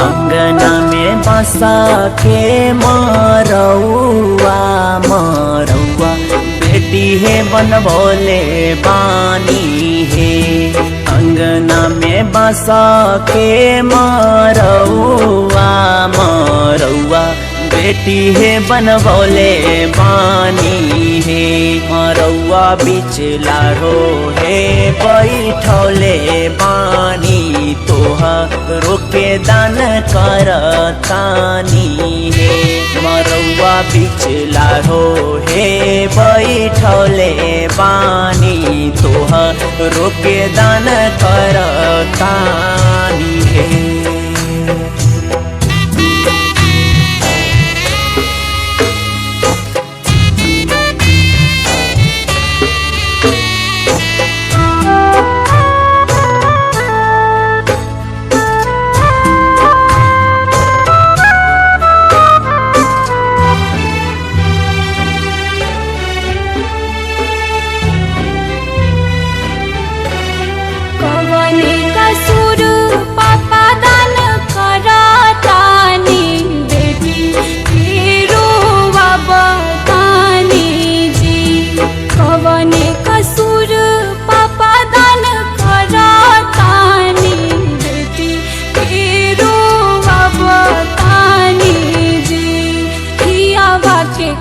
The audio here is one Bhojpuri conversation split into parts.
अंगना में बसा के मरौआ मरौआ बेटी है बन भोले बानी है। अंगना में बसा के मरौआ मरौआ बेटी है बन भोले बानी है। मरौआ बीच लारो है बैठौले बानी तोहा रोके दान करतानी है। मरौआ बीच लारो है बैठौले बानी तोहा रोके दान करतानी है।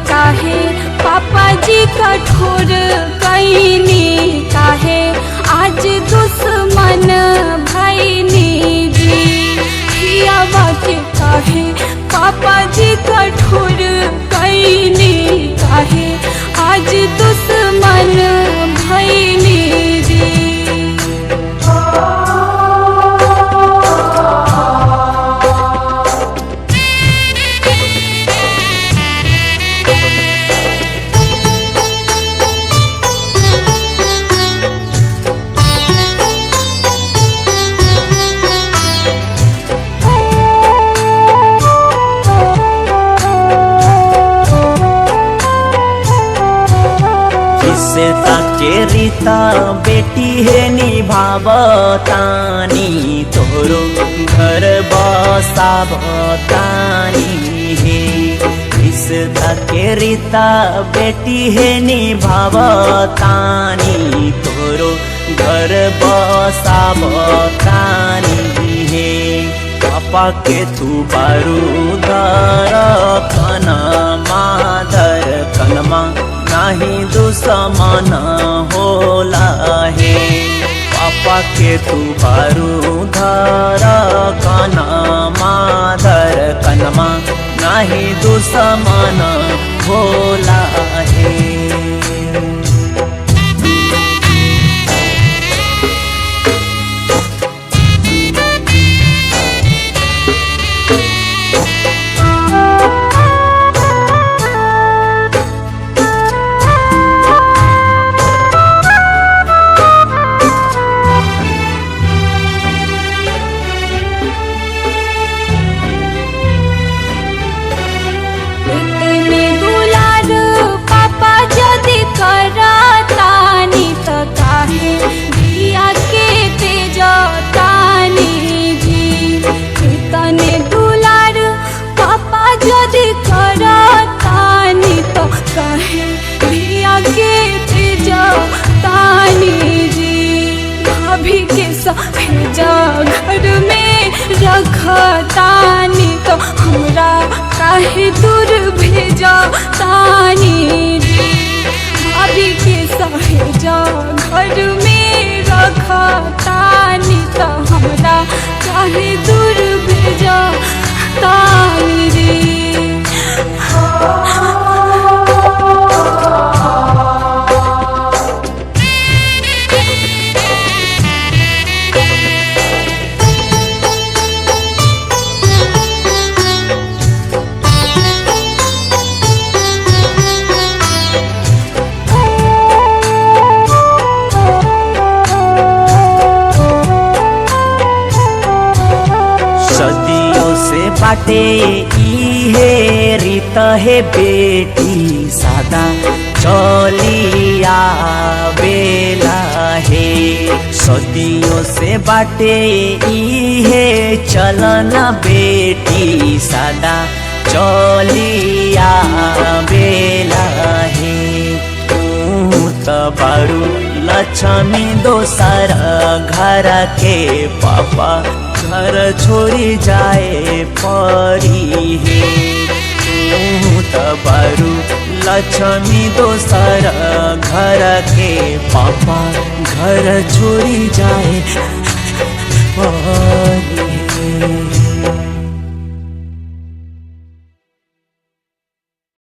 काहे पापा जी कठोर कैनी काहे आज दुश्मन भैनी जी। हियावा के काहे पापा जी कठोर कैनी काहे आज दुश्मन भैनी जी। के रीता बेटी है निभावतानी तोरो घर बसावतानी है। रिश्ता के रीता बेटी है निभावतानी तोरो घर बसावतानी है। पापा के तू बारूदार कना माधर कनमा नहीं दुश्मन होला है। पापा के तू बारूदार कना माधर कनमा नहीं दुश्मन होला है। भेजा घर में रखतानी तो हमरा काहे दूर भेजा तानी रे। भाभी के सहेजा घर में रखतानी तो हमरा काहे दूर भेजा तानी रे। बाटे इहे रीत है बेटी सादा चलिया बेला है। सदियों से बाटे इहे चलना बेटी सदा चलिया बेला हे तू त बारू लक्ष्मी दोसर घर के पापा घर छोड़ी जाए परी हे तू त बारू लक्ष्मी दोसर घर के पापा घर छोड़ी जाए परी।